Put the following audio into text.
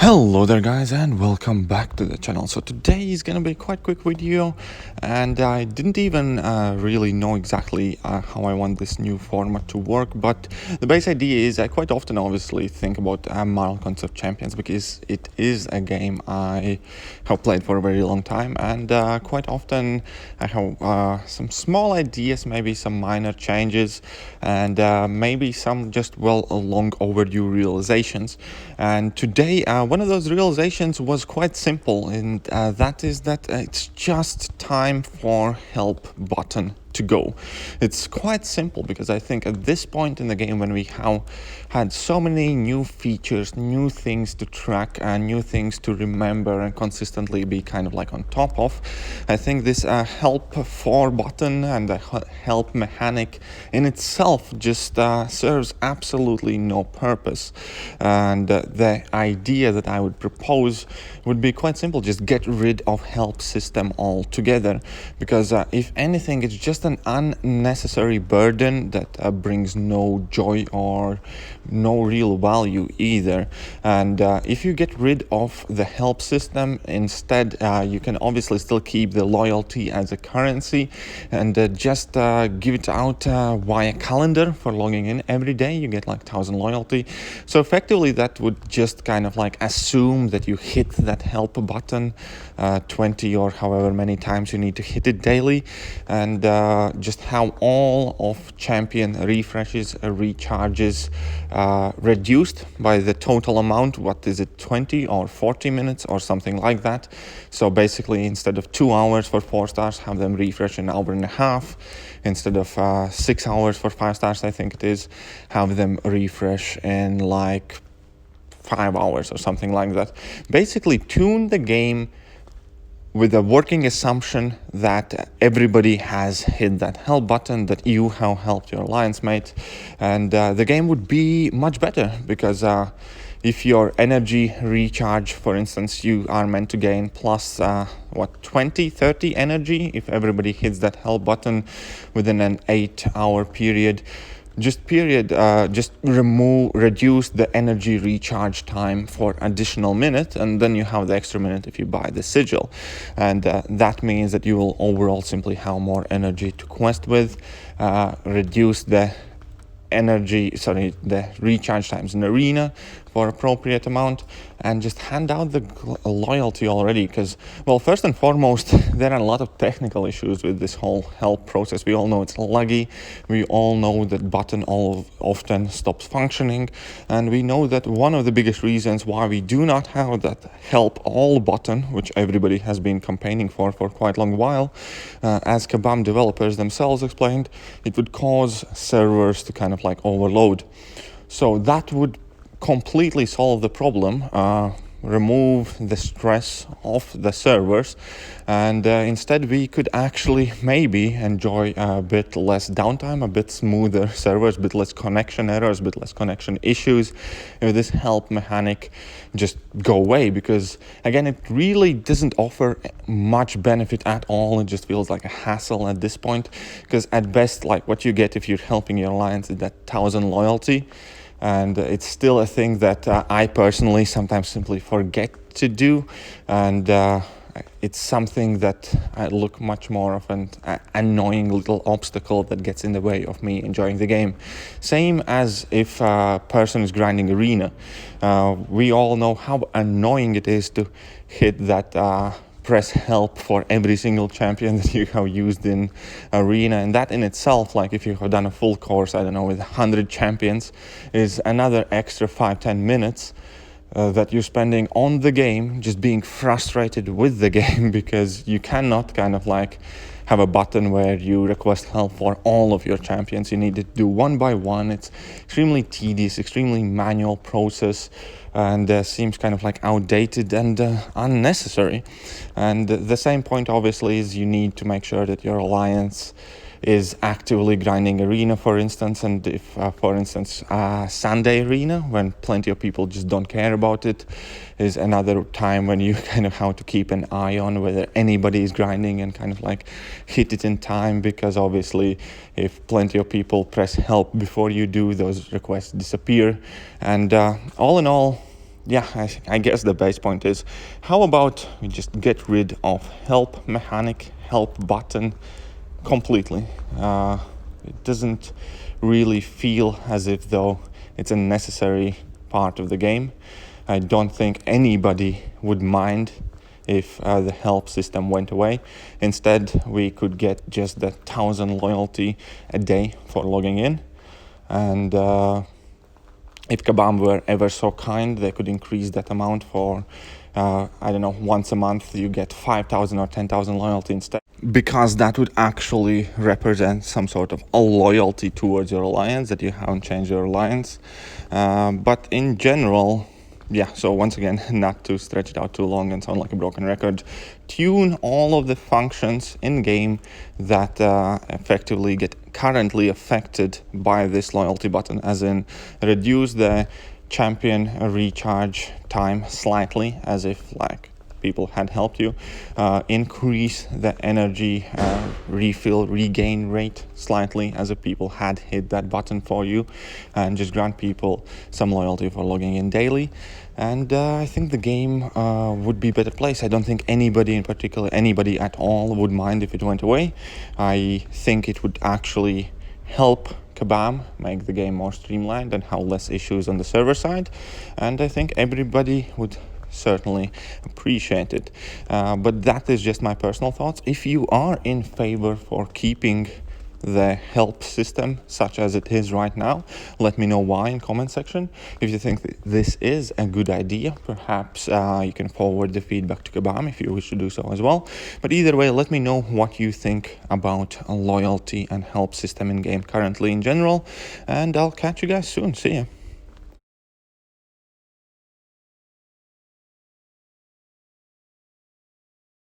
Hello there guys and welcome back to the channel. So today is gonna be quite quick video, and I didn't even really know exactly how I want this new format to work, but the base idea is I quite often obviously think about Marvel Concept Champions because it is a game I have played for a very long time, and quite often I have some small ideas, maybe some minor changes, and maybe some just long overdue realizations. And today one of those realizations was quite simple, and that is that it's just time for help button to go. It's quite simple because I think at this point in the game, when we have had so many new features, new things to track and new things to remember and consistently be kind of like on top of, I think this help for button and the help mechanic in itself just serves absolutely no purpose. And the idea that I would propose would be quite simple: just get rid of help system altogether, because if anything, it's just an unnecessary burden that brings no joy or no real value either. And if you get rid of the help system instead, you can obviously still keep the loyalty as a currency and just give it out via calendar for logging in every day. You get like 1,000 loyalty. So effectively that would just kind of like assume that you hit that help button 20 or however many times you need to hit it daily, and just how all of champion refreshes, recharges, reduced by the total amount. What is it, 20 or 40 minutes or something like that? So basically, instead of 2 hours for 4 stars, have them refresh in an hour and a half. Instead of 6 hours for 5 stars, I think it is, have them refresh in like 5 hours or something like that. Basically tune the game with a working assumption that everybody has hit that help button, that you have helped your alliance mate, and the game would be much better. Because if your energy recharge, for instance, you are meant to gain plus 20-30 energy if everybody hits that help button within an 8-hour period. Just reduce the energy recharge time for additional minute, and then you have the extra minute if you buy the sigil, and that means that you will overall simply have more energy to quest with. Reduce the recharge times in arena for appropriate amount, and just hand out the loyalty already. Because, well, first and foremost, there are a lot of technical issues with this whole help process. We all know it's laggy, we all know that button often stops functioning, and we know that one of the biggest reasons why we do not have that help all button, which everybody has been campaigning for quite a long while, as Kabam developers themselves explained, it would cause servers to kind of like overload. So that would completely solve the problem, remove the stress of the servers, and instead we could actually maybe enjoy a bit less downtime, a bit smoother servers, a bit less connection errors, a bit less connection issues if this help mechanic just go away. Because again, it really doesn't offer much benefit at all. It just feels like a hassle at this point, because at best, like, what you get if you're helping your alliance is that 1,000 loyalty. And it's still a thing that I personally sometimes simply forget to do, and it's something that I look much more of an annoying little obstacle that gets in the way of me enjoying the game. Same as if a person is grinding arena. We all know how annoying it is to hit that press help for every single champion that you have used in arena, and that in itself, like if you have done a full course, I don't know, with 100 champions, is another extra 5-10 minutes that you're spending on the game, just being frustrated with the game because you cannot kind of like have a button where you request help for all of your champions. You need to do one by one. It's extremely tedious, extremely manual process, and seems kind of like outdated and unnecessary. And the same point obviously is you need to make sure that your alliance is actively grinding arena, for instance. And if for instance Sunday arena, when plenty of people just don't care about it, is another time when you kind of have to keep an eye on whether anybody is grinding and kind of like hit it in time, because obviously if plenty of people press help before you do, those requests disappear. And all in all, yeah, I guess the base point is, how about we just get rid of help mechanic, help button completely? It doesn't really feel as if though it's a necessary part of the game. I don't think anybody would mind if the help system went away. Instead, we could get just the 1,000 loyalty a day for logging in. And if Kabam were ever so kind, they could increase that amount for, I don't know, once a month you get 5,000 or 10,000 loyalty instead. Because that would actually represent some sort of a loyalty towards your alliance, that you haven't changed your alliance. But in general, yeah, so once again, not to stretch it out too long and sound like a broken record, tune all of the functions in game that effectively get currently affected by this loyalty button, as in reduce the champion recharge time slightly, as if like people had helped you, increase the energy refill regain rate slightly, as if people had hit that button for you, and just grant people some loyalty for logging in daily. And I think the game would be a better place. I don't think anybody in particular, anybody at all, would mind if it went away. I think it would actually help Kabam make the game more streamlined and have less issues on the server side. And I think everybody would certainly appreciate it. But that is just my personal thoughts. If you are in favor for keeping the help system such as it is right now, let me know why in comment section. If you think that this is a good idea, perhaps you can forward the feedback to Kabam if you wish to do so as well. But either way, let me know what you think about a loyalty and help system in game currently in general, and I'll catch you guys soon. See ya.